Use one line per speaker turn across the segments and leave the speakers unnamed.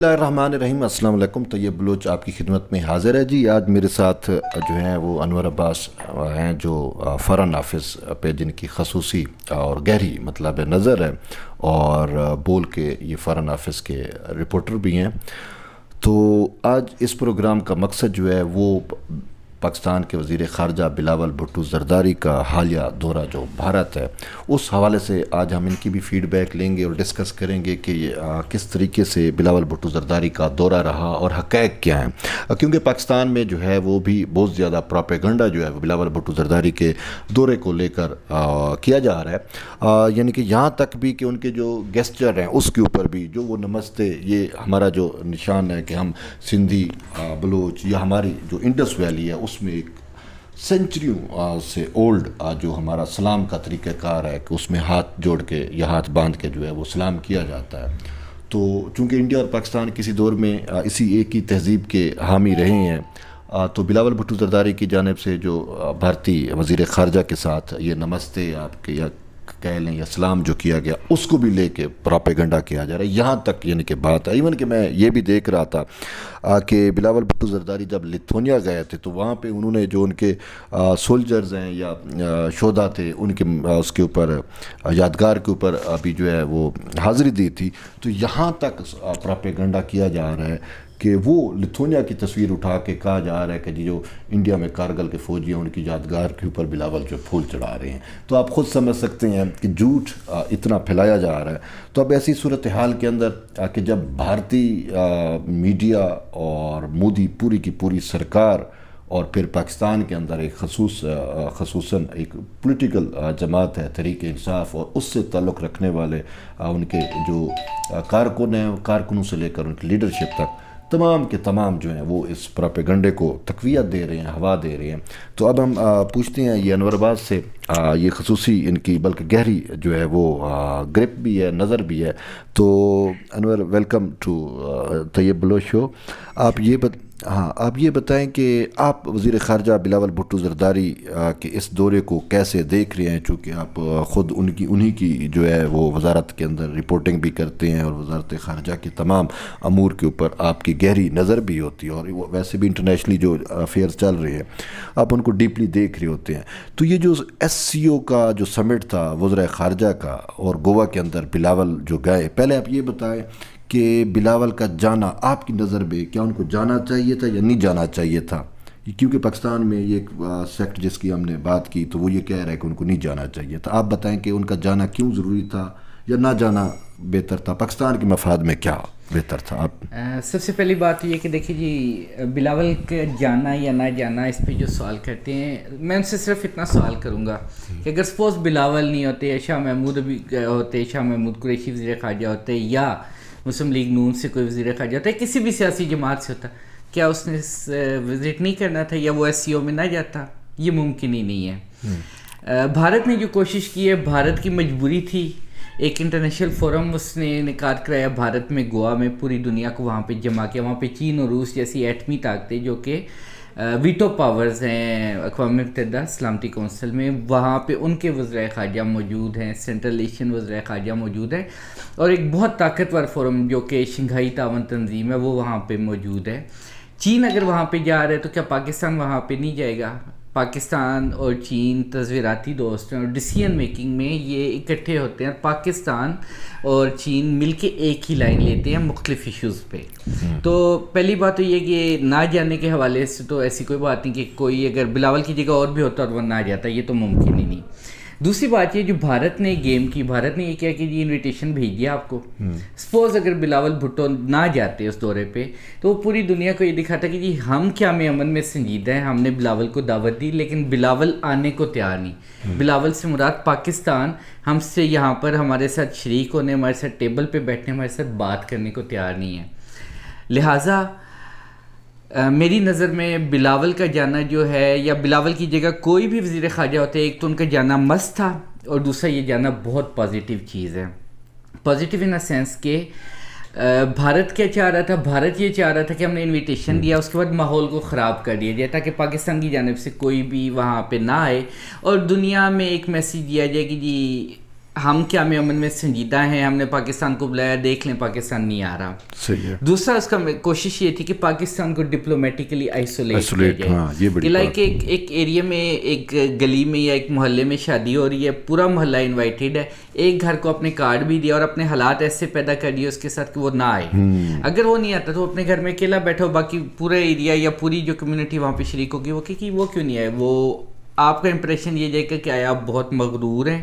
الرحمن الرحیم، السلام علیکم. طیب بلوچ آپ کی خدمت میں حاضر ہے جی. آج میرے ساتھ جو ہیں وہ انور عباس ہیں، جو فارن آفس پہ جن کی خصوصی اور گہری مطلب نظر ہے، اور بول کے یہ فارن آفس کے رپورٹر بھی ہیں. تو آج اس پروگرام کا مقصد جو ہے وہ پاکستان کے وزیر خارجہ بلاول بھٹو زرداری کا حالیہ دورہ جو بھارت ہے، اس حوالے سے آج ہم ان کی بھی فیڈ بیک لیں گے اور ڈسکس کریں گے کہ کس طریقے سے بلاول بھٹو زرداری کا دورہ رہا اور حقائق کیا ہیں. کیونکہ پاکستان میں جو ہے وہ بھی بہت زیادہ پروپیگنڈا جو ہے وہ بلاول بھٹو زرداری کے دورے کو لے کر کیا جا رہا ہے. یعنی کہ یہاں تک بھی کہ ان کے جو گیسچر ہیں اس کے اوپر بھی جو وہ نمستے، یہ ہمارا جو نشان ہے کہ ہم سندھی بلوچ یا ہماری جو انڈس ویلی ہے اس میں ایک سینچریوں سے اولڈ جو ہمارا سلام کا طریقہ کار ہے کہ اس میں ہاتھ جوڑ کے یا ہاتھ باندھ کے جو ہے وہ سلام کیا جاتا ہے. تو چونکہ انڈیا اور پاکستان کسی دور میں اسی ایک ہی تہذیب کے حامی رہے ہیں، تو بلاول بھٹو زرداری کی جانب سے جو بھارتی وزیر خارجہ کے ساتھ یہ نمستے آپ کے یا کہہ لیں یا سلام جو کیا گیا، اس کو بھی لے کے پراپیگنڈا کیا جا رہا ہے. یہاں تک یعنی کہ بات ہے، ایون کہ میں یہ بھی دیکھ رہا تھا کہ بلاول بھٹو زرداری جب لتھونیا گئے تھے تو وہاں پہ انہوں نے جو ان کے سولجرز ہیں یا شہدا تھے ان کے اس کے اوپر یادگار کے اوپر ابھی جو ہے وہ حاضری دی تھی. تو یہاں تک پراپیگنڈا کیا جا رہا ہے کہ وہ لتھونیا کی تصویر اٹھا کے کہا جا رہا ہے کہ جو انڈیا میں کارگل کے فوجی ہیں ان کی یادگار کے اوپر بلاول جو پھول چڑھا رہے ہیں. تو آپ خود سمجھ سکتے ہیں کہ جھوٹ اتنا پھیلایا جا رہا ہے. تو اب ایسی صورتحال کے اندر کہ جب بھارتی میڈیا اور مودی پوری کی پوری سرکار اور پھر پاکستان کے اندر ایک خصوصاً ایک پولیٹیکل جماعت ہے تحریک انصاف، اور اس سے تعلق رکھنے والے ان کے جو کارکن ہیں، کارکنوں سے لے کر ان کی لیڈرشپ تک تمام کے تمام جو ہیں وہ اس پراپیگنڈے کو تقویت دے رہے ہیں، ہوا دے رہے ہیں. تو اب ہم پوچھتے ہیں یہ انور عباس سے، یہ خصوصی ان کی بلکہ گہری جو ہے وہ گرپ بھی ہے، نظر بھی ہے. تو انور، ویلکم ٹو طیب بلوچ شو. آپ یہ بتائیں کہ آپ وزیر خارجہ بلاول بھٹو زرداری کے اس دورے کو کیسے دیکھ رہے ہیں، چونکہ آپ خود انہی کی جو ہے وہ وزارت کے اندر رپورٹنگ بھی کرتے ہیں اور وزارت خارجہ کے تمام امور کے اوپر آپ کی گہری نظر بھی ہوتی ہے، اور ویسے بھی انٹرنیشنلی جو افیئرز چل رہے ہیں آپ ان کو ڈیپلی دیکھ رہے ہوتے ہیں. تو یہ جو SCO کا جو سمٹ تھا وزراء خارجہ کا، اور گوا کے اندر بلاول جو گئے، پہلے آپ یہ بتائیں کہ بلاول کا جانا آپ کی نظر میں کیا ان کو جانا چاہیے تھا یا نہیں جانا چاہیے تھا؟ کیونکہ پاکستان میں یہ ایک سیکٹ جس کی ہم نے بات کی تو وہ یہ کہہ رہا ہے کہ ان کو نہیں جانا چاہیے تھا. آپ بتائیں کہ ان کا جانا کیوں ضروری تھا یا نہ جانا بہتر تھا؟ پاکستان کے مفاد میں کیا بہتر تھا؟ آپ
سب سے پہلی بات یہ کہ دیکھیے جی، بلاول کا جانا یا نہ جانا اس پہ جو سوال کرتے ہیں، میں ان سے صرف اتنا سوال کروں گا کہ اگر سپوز بلاول نہیں ہوتے، شاہ محمود ابھی ہوتے، شاہ محمود قریشی وزیر خارجہ ہوتے، یا مسلم لیگ نون سے کوئی وزیر خارجہ ہوتا ہے، کسی بھی سیاسی جماعت سے ہوتا، کیا اس نے وزٹ نہیں کرنا تھا یا وہ SCO میں نہ جاتا؟ یہ ممکن ہی نہیں ہے. بھارت نے جو کوشش کی ہے، بھارت کی مجبوری تھی، ایک انٹرنیشنل فورم اس نے انعقاد کرایا بھارت میں، گوا میں، پوری دنیا کو وہاں پہ جمع کیا. وہاں پہ چین اور روس جیسی ایٹمی طاقتیں جو کہ ویٹو پاورز ہیں اقوام متحدہ سلامتی کونسل میں، وہاں پہ ان کے وزرائے خارجہ موجود ہیں، سینٹرل ایشین وزرائے خارجہ موجود ہیں، اور ایک بہت طاقتور فورم جو کہ شنگھائی تعاون تنظیم ہے وہ وہاں پہ موجود ہے. چین اگر وہاں پہ جا رہا ہے تو کیا پاکستان وہاں پہ نہیں جائے گا؟ پاکستان اور چین تصویراتی دوست ہیں اور ڈیسیژن میکنگ میں یہ اکٹھے ہوتے ہیں. پاکستان اور چین مل کے ایک ہی لائن لیتے ہیں مختلف ایشوز پہ. تو پہلی بات تو یہ کہ نہ جانے کے حوالے سے تو ایسی کوئی بات نہیں کہ کوئی اگر بلاول کی جگہ اور بھی ہوتا اور وہ نہ جاتا، یہ تو ممکن ہی نہیں. دوسری بات یہ جو بھارت نے گیم کی، بھارت نے یہ کیا کہ یہ انویٹیشن بھیج دیا آپ کو. سپوز اگر بلاول بھٹو نہ جاتے اس دورے پہ تو وہ پوری دنیا کو یہ دکھاتا کہ جی ہم قیام امن میں سنجیدہ ہیں، ہم نے بلاول کو دعوت دی، لیکن بلاول آنے کو تیار نہیں. بلاول سے مراد پاکستان ہم سے یہاں پر ہمارے ساتھ شریک ہونے، ہمارے ساتھ ٹیبل پہ بیٹھنے، ہمارے ساتھ بات کرنے کو تیار نہیں ہے. لہٰذا میری نظر میں بلاول کا جانا جو ہے، یا بلاول کی جگہ کوئی بھی وزیر خارجہ ہوتے، ایک تو ان کا جانا مست تھا، اور دوسرا یہ جانا بہت پازیٹیو چیز ہے. پازیٹیو ان اے سینس کہ بھارت کیا چاہ رہا تھا؟ بھارت یہ چاہ رہا تھا کہ ہم نے انویٹیشن دیا، اس کے بعد ماحول کو خراب کر دیا جائے تاکہ پاکستان کی جانب سے کوئی بھی وہاں پہ نہ آئے، اور دنیا میں ایک میسیج دیا جائے کہ جی ہم کیا امن میں سنجیدہ ہیں, ہم نے پاکستان کو بلایا, دیکھ لیں پاکستان نہیں آ رہا.
صحیح ہے.
دوسرا اس کا کوشش یہ تھی کہ پاکستان کو ڈپلومیٹکلی آئسولیٹ کیا جائے.
ہاں, یہ بڑی
لائک ایک ایریا میں, ایک گلی میں یا ایک محلے میں شادی ہو رہی ہے, پورا محلہ انوائٹیڈ ہے, ایک گھر کو اپنے کارڈ بھی دیا اور اپنے حالات ایسے پیدا کر دیے اس کے ساتھ کہ وہ نہ آئے. اگر وہ نہیں آتا تو اپنے گھر میں اکیلا بیٹھا ہو, باقی پورا ایریا یا پوری جو کمیونٹی وہاں پہ شریک ہوگی, وہ کہ وہ کیوں نہیں آئے. وہ آپ کا امپریشن یہ جائے گا کہ آیا آپ بہت مغرور ہیں,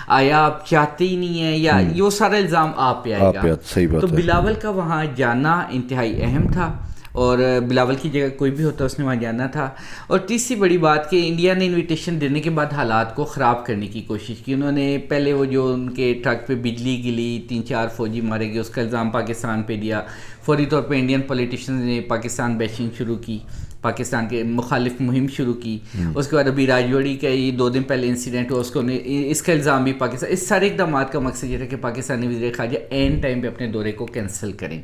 آیا آپ چاہتے ہی نہیں ہیں, یا یہ سارا الزام آپ پہ آئے گا. تو بلاول کا وہاں جانا انتہائی اہم تھا, اور بلاول کی جگہ کوئی بھی ہوتا اس نے وہاں جانا تھا. اور تیسری بڑی بات کہ انڈیا نے انویٹیشن دینے کے بعد حالات کو خراب کرنے کی کوشش کی. انہوں نے پہلے وہ جو ان کے ٹرک پہ بجلی گلی, 3-4 فوجی مارے گئے, اس کا الزام پاکستان پہ دیا. فوری طور پہ انڈین پولیٹیشنز نے پاکستان بیشنگ شروع کی, پاکستان کے مخالف مہم شروع کی. اس کے بعد ابھی راجوڑی کا یہ 2 دن پہلے انسیڈنٹ ہوا, اس کو اس کا الزام بھی پاکستان. اس سارے اقدامات کا مقصد یہ تھا کہ پاکستانی وزیر خارجہ اینڈ ٹائم پہ اپنے دورے کو کینسل کریں.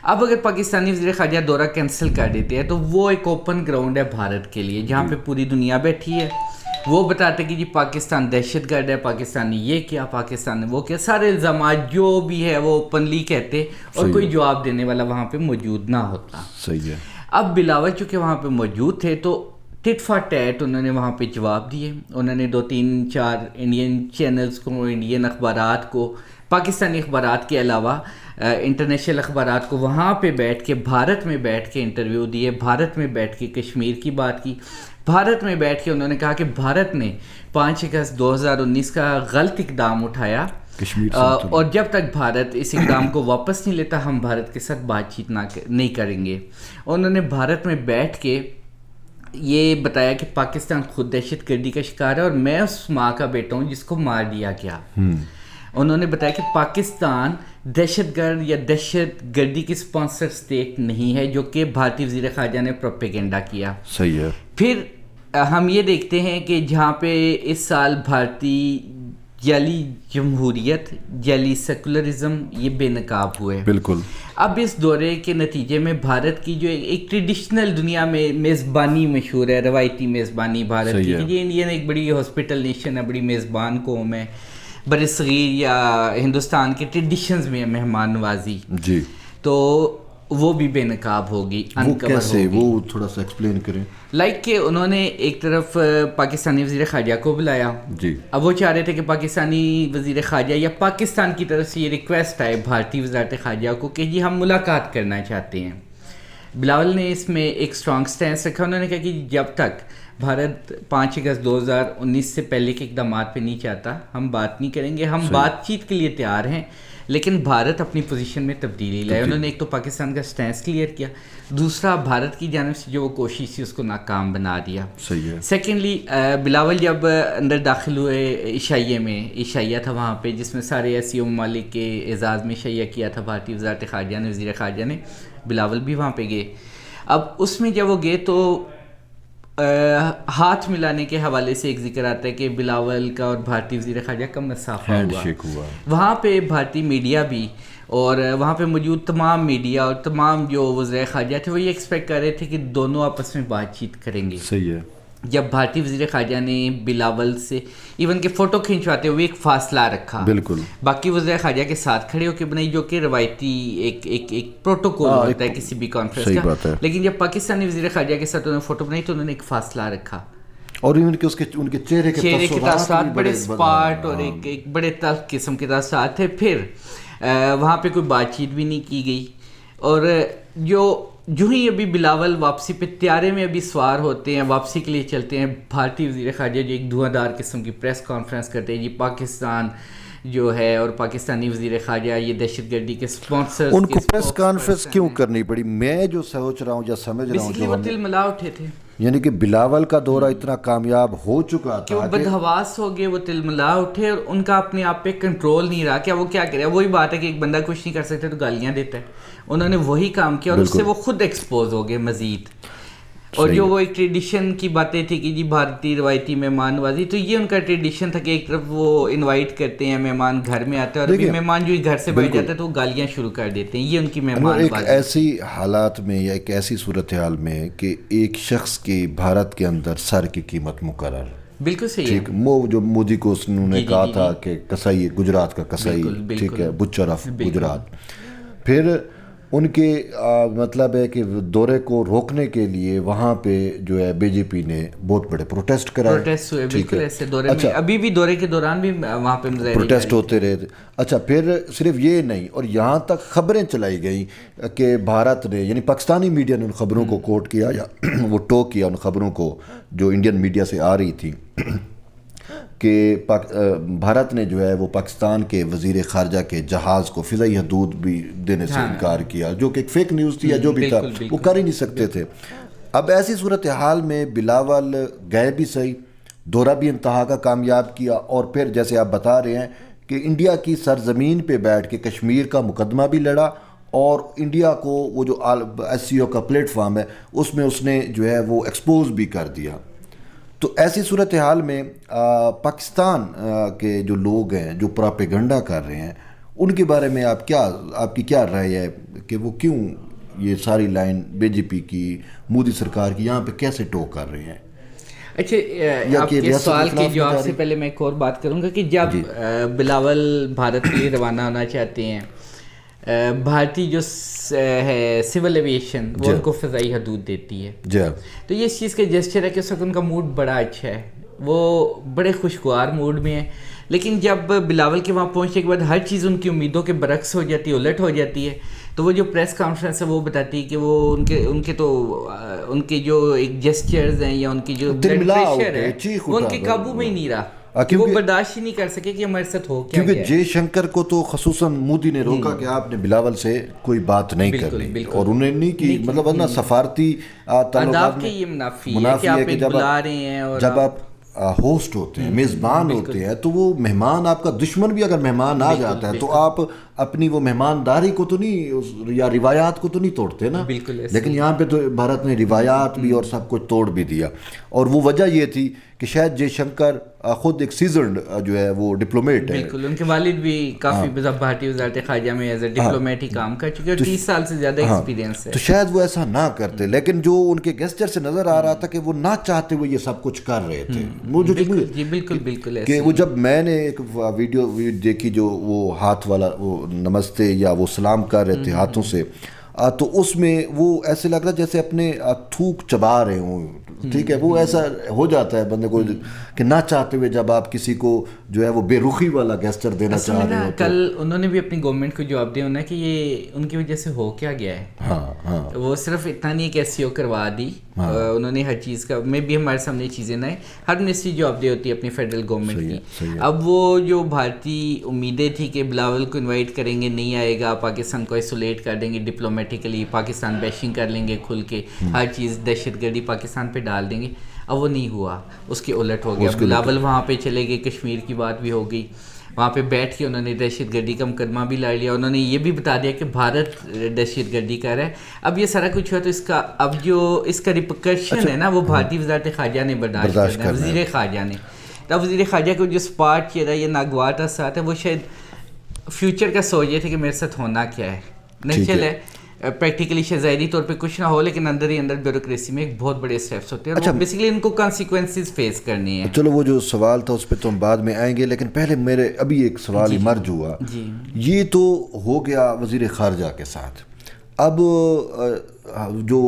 اب اگر پاکستانی وزیر خارجہ دورہ کینسل کر دیتے ہیں تو وہ ایک اوپن گراؤنڈ ہے بھارت کے لیے, جہاں پہ پوری دنیا بیٹھی ہے. وہ بتاتے کہ جی پاکستان دہشت گرد ہے, پاکستان نے یہ کیا, پاکستان نے وہ کیا, سارے الزامات جو بھی ہے وہ اوپنلی کہتے, اور کوئی جواب دینے والا وہاں پہ موجود نہ ہوتا.
صحیح ہے.
اب بلاول چونکہ وہاں پہ موجود تھے تو ٹٹ فار ٹیٹ انہوں نے وہاں پہ جواب دیے. انہوں نے 2-3-4 انڈین چینلز کو, انڈین اخبارات کو, پاکستانی اخبارات کے علاوہ انٹرنیشنل اخبارات کو وہاں پہ بیٹھ کے, بھارت میں بیٹھ کے انٹرویو دیے, بھارت میں بیٹھ کے کشمیر کی بات کی, بھارت میں بیٹھ کے انہوں نے کہا کہ بھارت نے 5 اگست 2019 کا غلط اقدام اٹھایا, اور جب تک بھارت اس اقدام کو واپس نہیں لیتا ہم بھارت کے ساتھ بات چیت نہیں کریں گے. انہوں نے بھارت میں بیٹھ کے یہ بتایا کہ پاکستان خود دہشت گردی کا شکار ہے, اور میں اس ماں کا بیٹا ہوں جس کو مار دیا گیا. انہوں نے بتایا کہ پاکستان دہشت گرد یا دہشت گردی کی اسپانسر اسٹیٹ نہیں ہے, جو کہ بھارتی وزیر خارجہ نے پروپیگنڈا کیا.
صحیح ہے.
پھر ہم یہ دیکھتے ہیں کہ جہاں پہ اس سال بھارتی جعلی جمہوریت, جعلی سیکولرزم یہ بے نقاب ہوئے.
بالکل.
اب اس دورے کے نتیجے میں بھارت کی جو ایک ٹریڈیشنل دنیا میں میزبانی مشہور ہے, روایتی میزبانی بھارت کی, یہ انڈیا ایک بڑی ہاسپٹل نیشن ہے, بڑی میزبان قوم ہے, بر صغیر یا ہندوستان کے ٹریڈیشنز میں مہمان نوازی.
جی. تو
وہ بھی بے نقاب ہوگی.
وہ کیسے, وہ تھوڑا سا ایکسپلین کریں.
لائک کہ انہوں نے ایک طرف پاکستانی وزیر خارجہ کو بلایا.
جی.
اب وہ چاہ رہے تھے کہ پاکستانی وزیر خارجہ یا پاکستان کی طرف سے یہ ریکویسٹ آئے بھارتی وزارت خارجہ کو کہ جی ہم ملاقات کرنا چاہتے ہیں. بلاول نے اس میں ایک اسٹرانگ سٹینس رکھا. انہوں نے کہا کہ جب تک بھارت 5 اگست 2019 سے پہلے کے اقدامات پہ نہیں چاہتا ہم بات نہیں کریں گے. ہم بات چیت کے لیے تیار ہیں, لیکن بھارت اپنی پوزیشن میں تبدیلی لائے. انہوں نے ایک تو پاکستان کا سٹینس کلیئر کیا, دوسرا بھارت کی جانب سے جو وہ کوشش تھی اس کو ناکام بنا دیا.
صحیح ہے.
سیکنڈلی بلاول جب اندر داخل ہوئے عشائیہ میں, عشائیہ تھا وہاں پہ جس میں سارے ایسی ممالک کے اعزاز میں عشائیہ کیا تھا بھارتی وزارت خارجہ نے, وزیر خارجہ نے. بلاول بھی وہاں پہ گئے. اب اس میں جب وہ گئے تو ہاتھ ملانے کے حوالے سے ایک ذکر آتا ہے کہ بلاول کا اور بھارتی وزیر خارجہ کا مسافہ ہوا. وہاں پہ بھارتی میڈیا بھی اور وہاں پہ موجود تمام میڈیا اور تمام جو وزراء خارجہ تھے وہ یہ ایکسپیکٹ کر رہے تھے کہ دونوں آپس میں بات چیت کریں گے.
صحیح ہے.
جب بھارتی وزیر خارجہ نے بلاول سے ایون کہ فوٹو کھنچواتے ہوئے ایک فاصلہ رکھا,
بالکل
باقی وزراء خارجہ کے ساتھ کھڑے ہو کے بنائی, جو کہ روایتی ایک پروٹوکول ہوتا ہے کسی بھی کانفرنس کا. لیکن جب پاکستانی وزیر خارجہ کے ساتھ انہوں نے فوٹو بنائی تو انہوں نے ایک فاصلہ رکھا,
اور ان کے چہرے کے
تاثرات بڑے اسپاٹ اور ایک بڑے تلخ قسم کے تاثرات تھے. پھر وہاں پہ کوئی بات چیت بھی نہیں کی گئی. اور جو ہی ابھی بلاول واپسی پہ طیارے میں ابھی سوار ہوتے ہیں, واپسی کے لیے چلتے ہیں, بھارتی وزیر خارجہ جو ایک دھواں دار قسم کی پریس کانفرنس کرتے ہیں, یہ پاکستان جو ہے اور پاکستانی وزیر خارجہ یہ دہشت گردی کے سپانسرز.
ان کو پریس کانفرنس کیوں کرنی پڑی؟ میں جو سوچ رہا ہوں یا سمجھ رہا ہوں
جو وہ تل ملا اٹھے تھے,
یعنی کہ بلاول کا دورہ اتنا کامیاب ہو چکا تھا
کہ وہ بدحواس ہو گئے, وہ تل ملا اٹھے اور ان کا اپنے آپ پہ کنٹرول نہیں رہا. کیا وہ کیا کرے؟ وہی بات ہے کہ ایک بندہ کچھ نہیں کر سکتا تو گالیاں دیتا ہے. انہوں نے وہی کام کیا اور اس سے وہ خود ایکسپوز ہو گئے مزید. اور جو وہ ایک ٹریڈیشن کی باتیں تھی کہ جی بھارتی روایتی مہمان نوازی, تو یہ ان کا ٹریڈیشن تھا کہ ایک طرف وہ انوائٹ کرتے ہیں, مہمان گھر میں آتے ہیں, اور ابھی مہمان جو گھر سے بیٹھ جاتا ہے تو وہ گالیاں شروع کر دیتے ہیں. یہ ان کی مہمان
ایک ایسی حالات میں یا ایک ایسی صورتحال میں کہ ایک شخص کی بھارت کے اندر سر کی قیمت مقرر,
بالکل صحیح ہے.
ٹھیک, وہ جو مودی کو انہوں نے کہا تھا کہ کسائی گجرات کا کسائی, ٹھیک ہے, بچر آف گجرات. پھر ان کے مطلب ہے کہ دورے کو روکنے کے لیے وہاں پہ جو ہے بی جے پی نے بہت بڑے پروٹیسٹ کرائے,
پروٹیسٹ ہوئے بالکل ایسے دورے میں, ابھی بھی دورے کے دوران بھی وہاں پہ
پروٹیسٹ ہوتے رہے. اچھا, پھر صرف یہ نہیں, اور یہاں تک خبریں چلائی گئیں کہ بھارت نے, یعنی پاکستانی میڈیا نے ان خبروں کو کوٹ کیا یا وہ ٹوک کیا ان خبروں کو جو انڈین میڈیا سے آ رہی تھی کہ بھارت نے جو ہے وہ پاکستان کے وزیر خارجہ کے جہاز کو فضائی حدود بھی دینے سے انکار کیا, جو کہ ایک فیک نیوز تھی یا جو بھی تھا, وہ کر ہی نہیں سکتے تھے. اب ایسی صورتحال میں بلاول گئے بھی صحیح, دورہ بھی انتہا کا کامیاب کیا, اور پھر جیسے آپ بتا رہے ہیں کہ انڈیا کی سرزمین پہ بیٹھ کے کشمیر کا مقدمہ بھی لڑا, اور انڈیا کو وہ جو ایس سی او کا پلیٹ فارم ہے اس میں اس نے جو ہے وہ ایکسپوز بھی کر دیا. تو ایسی صورتحال میں پاکستان کے جو لوگ ہیں جو پراپیگنڈا کر رہے ہیں, ان کے بارے میں آپ کی کیا رائے ہے کہ وہ کیوں یہ ساری لائن بی جے پی کی, مودی سرکار کی یہاں پہ کیسے ٹوک کر رہے ہیں؟
اچھا, آپ کے سوال کے جواب سے پہلے میں ایک اور بات کروں گا کہ جب بلاول بھارت کے لیے روانہ ہونا چاہتے ہیں, بھارتی جو ہے سول ایویشن وہ ان کو فضائی حدود دیتی ہے, تو یہ اس چیز کا جسچر ہے کہ اس وقت ان کا موڈ بڑا اچھا ہے, وہ بڑے خوشگوار موڈ میں ہیں. لیکن جب بلاول کے وہاں پہنچنے کے بعد ہر چیز ان کی امیدوں کے برعکس ہو جاتی ہے, الٹ ہو جاتی ہے, تو وہ جو پریس کانفرنس ہے وہ بتاتی ہے کہ وہ ان کے جو ایک جسچرز ہیں یا ان کی جو بلڈ پریشر ہے وہ ان کے قابو میں ہی نہیں رہا, وہ برداشت ہی نہیں کر سکے کہ ہمارے ساتھ ہو کیا.
کیونکہ جے شنکر کو تو خصوصاً مودی نے روکا کہ آپ نے بلاول سے کوئی بات نہیں کرنی, اور انہیں نہیں کی, مطلب ورنہ سفارتی
تعلقات کے یہ منافی ہے کہ آپ ایک بلا رہے ہیں, اور
جب آپ ہوسٹ ہوتے ہیں, میزبان ہوتے ہیں, تو وہ مہمان, آپ کا دشمن بھی اگر مہمان آ جاتا ہے تو آپ اپنی وہ مہمانداری کو تو نہیں یا روایات کو تو نہیں توڑتے نا. لیکن یہاں پہ تو بھارت نے روایات بھی اور سب کچھ توڑ بھی دیا, اور وہ وجہ یہ تھی کہ شاید جے شنکر خود ایک سیزنڈ جو ہے وہ ڈپلومیٹ ہے.
بالکل, ان کے والد بھی کافی بھارتی وزارت خارجہ میں ایز اے ڈپلومیٹ ہی کام کر چکے, اور 30 سال سے زیادہ ایکسپیرینس ہے.
تو شاید وہ ایسا نہ کرتے, لیکن جو ان کے گیسچر سے نظر آ رہا تھا کہ وہ نہ چاہتے ہوئے یہ سب کچھ کر رہے تھے.
بالکل
کہ وہ جب میں نے ایک ویڈیو دیکھی جو وہ ہاتھ والا وہ نمستے یا وہ سلام کر رہے تھے ہاتھوں سے, تو اس میں وہ ایسے لگ رہا جیسے اپنے تھوک چبا رہے ہوں, ٹھیک ہے, وہ ایسا ہو جاتا ہے بندے کو کہ نہ چاہتے ہوئے جب آپ کسی کو جو ہے وہ بے رخی والا گیسچر دینا چاہ رہے ہو.
کل انہوں نے بھی اپنی گورنمنٹ کو جواب دیا ہونا کہ یہ ان کی وجہ سے ہو کیا گیا ہے. وہ صرف اتنا نہیں کہ SCO کروا دی, انہوں نے ہر چیز کا میں بھی ہمارے سامنے چیزیں نہ, ہر منسٹری جواب دے ہوتی ہے اپنی فیڈرل گورنمنٹ کی. اب وہ جو بھارتی امیدیں تھی کہ بلاول کو انوائٹ کریں گے, نہیں آئے گا, پاکستان کو آئسولیٹ کر دیں گے ڈپلومیٹکلی, پاکستان بیشنگ کر لیں گے کھل کے, ہر چیز دہشت گردی پاکستان پہ ڈال دیں گے, اب وہ نہیں ہوا, اس کے الٹ ہو گیا. بلاول وہاں پہ چلے گئے, کشمیر کی بات بھی ہو گئی, وہاں پہ بیٹھ کے انہوں نے دہشت گردی کا مقدمہ بھی لڑ لیا, انہوں نے یہ بھی بتا دیا کہ بھارت دہشت گردی کر رہا ہے. اب یہ سارا کچھ ہوا تو اس کا اب جو اس کا ریپرکشن ہے نا وہ بھارتی وزارت خارجہ نے برداشت کرنا ہے, وزیر خارجہ نے. تب وزیر خارجہ کو جو اسپاٹ چہرہ یہ ناگوار کا ساتھ ہے, وہ شاید فیوچر کا سوچ یہ تھے کہ میرے ساتھ ہونا کیا ہے. نیچرل ہے پریکٹیکلی ظاہری طور پہ کچھ نہ ہو, لیکن اندر ہی اندر بیوروکریسی میں ایک بہت بڑے اسٹیپس ہوتے ہیں, اور بیسیکلی ان کو کانسیکوینسز فیس کرنی ہے.
چلو وہ جو سوال تھا اس پہ تو ہم بعد میں آئیں گے, لیکن پہلے میرے ابھی ایک سوال ایمرج ہوا. یہ تو ہو گیا وزیر خارجہ کے ساتھ, اب جو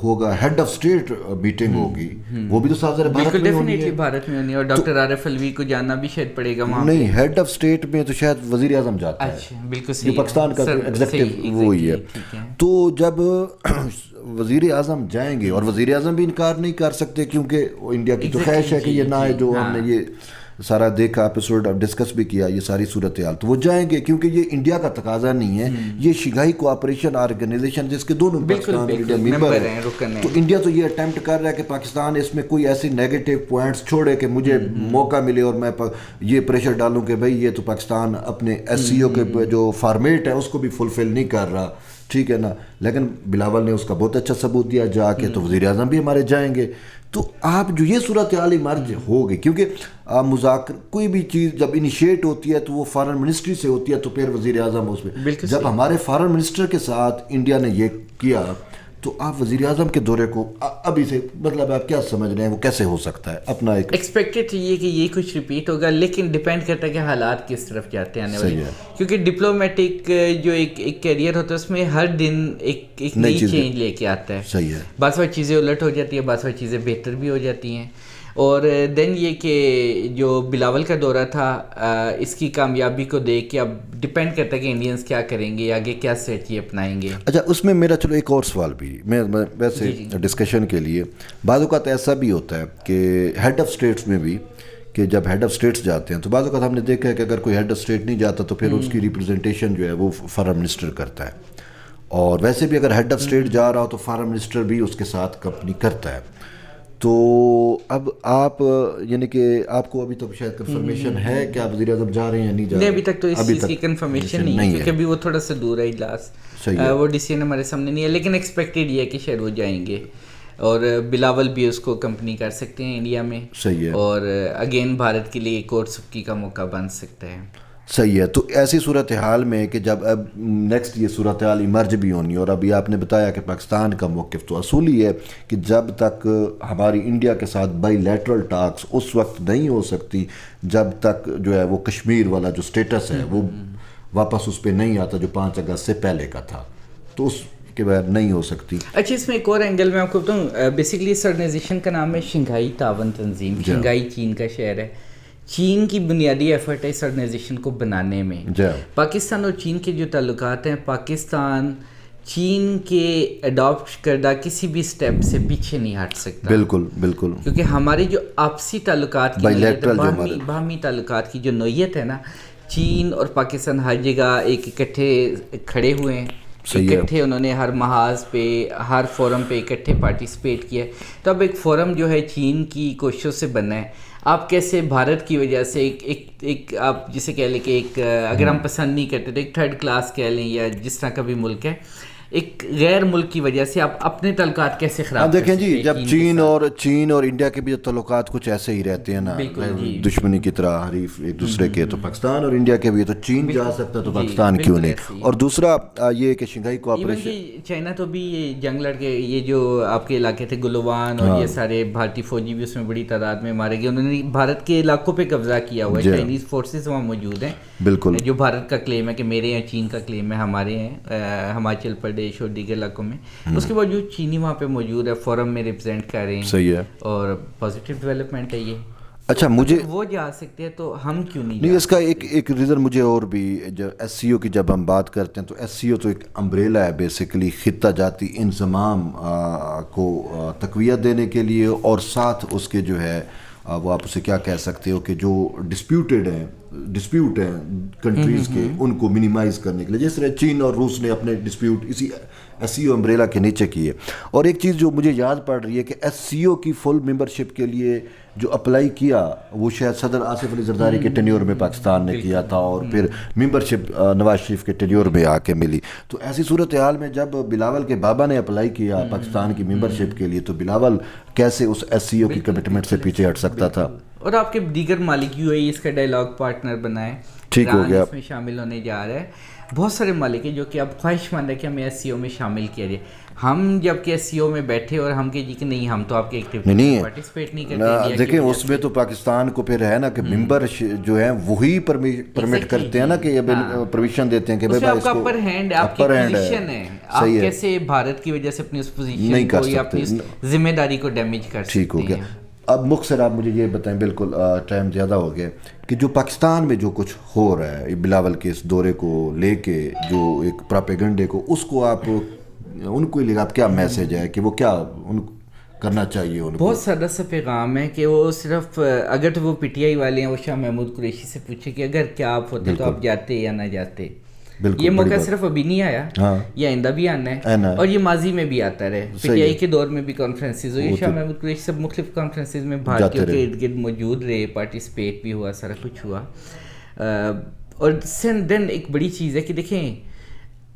ہوگا ہیڈ آف اسٹیٹ میٹنگ ہوگی وہ بھی تو صاحب
بھارت میں ہونی ہے, اور ڈاکٹر عارف الوی کو جانا بھی شاید پڑے گا وہاں.
نہیں, ہیڈ آف اسٹیٹ میں تو شاید وزیر اعظم جاتا ہے,
بالکل
جو پاکستان کا ایگزیکٹو وہی ہے. تو جب وزیر اعظم جائیں گے, اور وزیر اعظم بھی انکار نہیں کر سکتے کیونکہ انڈیا کی تو خواہش ہے کہ یہ نہ ہے, جو ہم نے یہ سارا دیکھا ایپیسوڈ ڈسکس بھی کیا, یہ ساری صورتحال, تو وہ جائیں گے کیونکہ یہ انڈیا کا تقاضا نہیں ہے, یہ شنگھائی کوآپریشن آرگنائزیشن جس کے دونوں پاکستان اور انڈیا ممبر ہیں, تو انڈیا تو یہ اٹیمپٹ کر رہا ہے کہ پاکستان اس میں کوئی ایسی نیگیٹو پوائنٹس چھوڑے کہ مجھے موقع ملے اور میں یہ پریشر ڈالوں کہ بھائی یہ تو پاکستان اپنے SCO کے جو فارمیٹ ہے اس کو بھی فلفل نہیں کر رہا, ٹھیک ہے نا. لیکن بلاول نے اس کا بہت اچھا ثبوت دیا جا کے, تو وزیر اعظم بھی ہمارے جائیں گے. تو آپ جو یہ صورتحال مرج ہوگی, کیونکہ مذاکر کوئی بھی چیز جب انیشیٹ ہوتی ہے تو وہ فارن منسٹری سے ہوتی ہے, تو پھر وزیر اعظم اس میں, جب ہمارے فارن منسٹر کے ساتھ انڈیا نے یہ کیا تو آپ وزیر اعظم کے دورے کو ابھی سے مطلب آپ کیا سمجھ رہے ہیں وہ کیسے ہو سکتا ہے؟ اپنا ایک
ایکسپیکٹڈ یہ کہ یہ کچھ ریپیٹ ہوگا، لیکن ڈیپینڈ کرتا ہے کہ حالات کس طرف جاتے ہیں آنے والے، کیونکہ ڈپلومیٹک جو ایک کیریئر ہوتا ہے اس میں ہر دن ایک نئی چینج لے کے آتا ہے.
صحیح ہے.
بعض وقت چیزیں الٹ ہو جاتی ہیں، بعض وقت چیزیں بہتر بھی ہو جاتی ہیں. اور دین یہ کہ جو بلاول کا دورہ تھا اس کی کامیابی کو دیکھ کے اب ڈپینڈ کرتا ہے کہ انڈینز کیا کریں گے، آگے کیا اسٹریٹجی اپنائیں گے.
اچھا، اس میں میرا چلو ایک اور سوال بھی میں ویسے ڈسکشن کے لیے، بعض اوقات ایسا بھی ہوتا ہے کہ ہیڈ آف اسٹیٹس میں بھی، کہ جب ہیڈ آف اسٹیٹس جاتے ہیں تو بعض اوقات ہم نے دیکھا ہے کہ اگر کوئی ہیڈ آف اسٹیٹ نہیں جاتا تو پھر اس کی ریپرزنٹیشن جو ہے وہ فارن منسٹر کرتا ہے، اور ویسے بھی اگر ہیڈ آف اسٹیٹ جا رہا ہو تو فارن منسٹر بھی اس کے ساتھ کمپنی کرتا ہے. تو اب آپ یعنی کہ آپ کو ابھی تو شاید کنفرمیشن ہے کہ آپ وزیر اعظم جا رہے ہیں یا نہیں جا رہے ہیں؟
ابھی تک تو اس چیز کی کنفرمیشن نہیں ہے، کیونکہ ابھی وہ تھوڑا سا دور ہے اجلاس، وہ ڈیسیژن ہمارے سامنے نہیں ہے، لیکن ایکسپیکٹڈ یہ ہے کہ شاید وہ جائیں گے، اور بلاول بھی اس کو کمپنی کر سکتے ہیں انڈیا میں.
صحیح ہے.
اور اگین بھارت کے لیے ایک اور سبکی کا موقع بن سکتا ہے.
صحیح ہے. تو ایسی صورتحال میں کہ جب اب نیکسٹ یہ صورتحال ایمرج بھی ہونی، اور ابھی آپ نے بتایا کہ پاکستان کا موقف تو اصولی ہے کہ جب تک ہماری انڈیا کے ساتھ بائی لیٹرل ٹاکس اس وقت نہیں ہو سکتی جب تک جو ہے وہ کشمیر والا جو سٹیٹس ہے وہ واپس اس پہ نہیں آتا جو 5 اگست سے پہلے کا تھا، تو اس کے بغیر نہیں ہو سکتی.
اچھا، اس میں ایک اور اینگل میں آپ کو بتاؤں، بیسکلی اس آرگنائزیشن کا نام ہے شنگھائی تعاون تنظیم. شنگھائی چین کا شہر ہے. چین کی بنیادی ایفرٹ ہے اس آرگنائزیشن کو بنانے میں. پاکستان اور چین کے جو تعلقات ہیں، پاکستان چین کے اڈاپٹ کردہ کسی بھی سٹیپ سے پیچھے نہیں ہٹ سکتا.
بالکل بالکل.
کیونکہ ہماری جو آپسی تعلقات کی باہمی تعلقات کی جو نوعیت ہے نا، چین اور پاکستان ہر جگہ ایک اکٹھے کھڑے ہوئے ہیں، اکٹھے انہوں نے ہر محاذ پہ ہر فورم پہ اکٹھے پارٹیسپیٹ کیا ہے. تو اب ایک فورم جو ہے چین کی کوششوں سے بنا ہے. آپ کیسے بھارت کی وجہ سے ایک آپ جسے کہہ لیں کہ ایک اگر ہم پسند نہیں کرتے تو ایک تھرڈ کلاس کہہ لیں یا جس طرح کا بھی ملک ہے، ایک غیر ملک کی وجہ سے آپ اپنے تعلقات کیسے خراب
دیکھیں جی. جب چین اور انڈیا کے بھی تعلقات کچھ ایسے ہی رہتے ہیں نا، دشمنی کی طرح حریف ایک دوسرے کے، تو پاکستان اور انڈیا کے بھی تو چین جا سکتا تو پاکستان کیوں نہیں. اور دوسرا یہ کہ شنگھائی کوآپریشن،
چائنا تو بھی یہ جنگ لڑ کے یہ جو آپ کے علاقے تھے گلوان اور یہ سارے بھارتی فوجی بھی اس میں بڑی تعداد میں مارے گئے، انہوں نے بھارت کے علاقوں پہ قبضہ کیا ہوا ہے. چائنیز فورسز وہاں موجود ہیں.
بالکل. جو
بھارت کا کلیم ہے کہ میرے ہیں، چین کا کلیم ہے ہمارے ہیں، ہماچل پردیش اور دیگر علاقوں میں، اس کے باوجود چینی وہاں پہ موجود ہے، فورم میں ریپرزینٹ کر رہے ہیں.
صحیح ہے.
اور پازیٹیو ڈیولپمنٹ ہے یہ.
اچھا، مجھے
وہ جا سکتے ہیں تو ہم کیوں
نہیں؟ اس کا ایک ریزن مجھے اور بھی، جب ایس سی او کی جب ہم بات کرتے ہیں تو ایس سی او تو ایک امبریلا ہے بیسیکلی خطہ جاتی انضمام کو تقویت دینے کے لیے، اور ساتھ اس کے جو ہے وہ آپ اسے کیا کہہ سکتے ہو کہ جو ڈسپیوٹ ہیں کنٹریز کے، ان کو منیمائز کرنے کے لیے، جس طرح چین اور روس نے اپنے ڈسپیوٹ اسی ایس سی او امبریلا کے نیچے کیے. اور ایک چیز جو مجھے یاد پڑ رہی ہے کہ ایس سی او کی فل ممبرشپ کے لیے جو اپلائی کیا وہ شاید صدر آصف علی زرداری کے ٹینیور میں پاکستان نے کیا تھا، اور پھر ممبرشپ نواز شریف کے ٹینیور میں آ کے ملی. تو ایسی صورتحال میں جب بلاول کے بابا نے اپلائی کیا پاکستان کی ممبرشپ کے لیے تو بلاول کیسے اس ایس سی او کی کمٹمنٹ سے پیچھے ہٹ سکتا تھا؟
اور آپ کے دیگر مالک یو اے ای اس کا ڈائلاگ پارٹنر بنا ہے،
ٹھیک ہو گیا،
اس میں شامل ہونے جا رہا ہے. بہت سارے مالک ہیں جو کہ اب خواہش مند ہے کہ ہمیں ایس سی او میں شامل کیا جائے. ہم جب کہ ایس سی او میں بیٹھے اور ہم کہ جی کہ نہیں، ہم تو آپ کے ایکٹیویٹی میں پارٹیسپیٹ نہیں کرتے.
دیکھیں اس میں تو پاکستان کو پھر ہے نا کہ ممبر جو ہیں وہی پرمٹ کرتے ہیں نا کہ پرمیشن دیتے ہیں کہ
بھائی آپ کا اپر ہینڈ ہے، آپ کی پوزیشن ہے، آپ کیسے بھارت کی وجہ سے اپنی اس پوزیشن کو یا اپنی ذمہ داری کو ڈیمیج کر سکتے ہیں.
ٹھیک ہو گیا. اب مختصر آپ مجھے یہ بتائیں، بالکل ٹائم زیادہ ہو گیا، کہ جو پاکستان میں جو کچھ ہو رہا ہے بلاول کے اس دورے کو لے کے، جو ایک پراپیگنڈے کو، اس کو آپ ان کو لے آپ کیا میسج ہے کہ وہ کیا ان کرنا چاہیے؟ ان کو
بہت سادہ سا پیغام ہے کہ وہ صرف اگر تو وہ پی ٹی آئی والے ہیں، وہ شاہ محمود قریشی سے پوچھے کہ اگر کیا آپ ہوتے تو آپ جاتے یا نہ جاتے. یہ موقع صرف ابھی نہیں آیا، یہ آئندہ بھی آنا ہے، اور یہ ماضی میں بھی آتا رہے. پی ٹی آئی کے دور میں بھی کانفرنسز ہوئی، شاہ محمود قریشی سب مختلف کانفرنسز میں بھارتیوں کے ارد گرد موجود رہے، پارٹیسپیٹ بھی ہوا، سارا کچھ ہوا. اور دین ایک بڑی چیز ہے کہ دیکھیں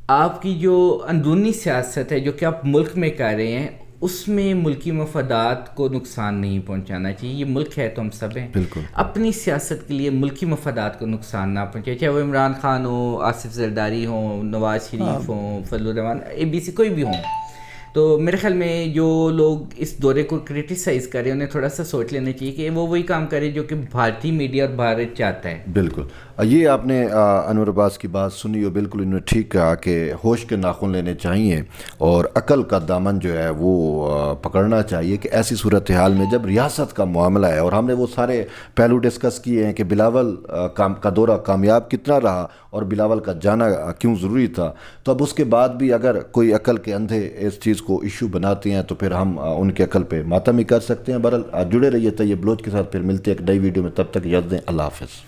آپ کی جو اندرونی سیاست ہے جو کہ آپ ملک میں کر رہے ہیں، اس میں ملکی مفادات کو نقصان نہیں پہنچانا چاہیے. یہ ملک ہے تو ہم سب ہیں، اپنی سیاست کے لیے ملکی مفادات کو نقصان نہ پہنچائے، چاہے وہ عمران خان ہو، آصف زرداری ہوں، نواز شریف ہوں، فضل الرحمان، اے بی سی کوئی بھی ہوں. تو میرے خیال میں جو لوگ اس دورے کو کرٹیسائز کر رہے ہیں انہیں تھوڑا سا سوچ لینا چاہیے کہ وہ وہی کام کرے جو کہ بھارتی میڈیا اور بھارت چاہتا ہے.
بالکل یہ آپ نے انور عباس کی بات سنی اور بالکل انہوں نے ٹھیک کہا کہ ہوش کے ناخن لینے چاہیے اور عقل کا دامن جو ہے وہ پکڑنا چاہیے کہ ایسی صورتحال میں جب ریاست کا معاملہ ہے، اور ہم نے وہ سارے پہلو ڈسکس کیے ہیں کہ بلاول کا دورہ کامیاب کتنا رہا اور بلاول کا جانا کیوں ضروری تھا، تو اب اس کے بعد بھی اگر کوئی عقل کے اندھے اس چیز کو ایشو بناتے ہیں تو پھر ہم ان کے عقل پہ ماتم ہی کر سکتے ہیں. بہرحال جڑے رہیے طیب بلوچ کے ساتھ، پھر ملتے ہیں ایک نئی ویڈیو میں، تب تک اجازت دیں، اللہ حافظ.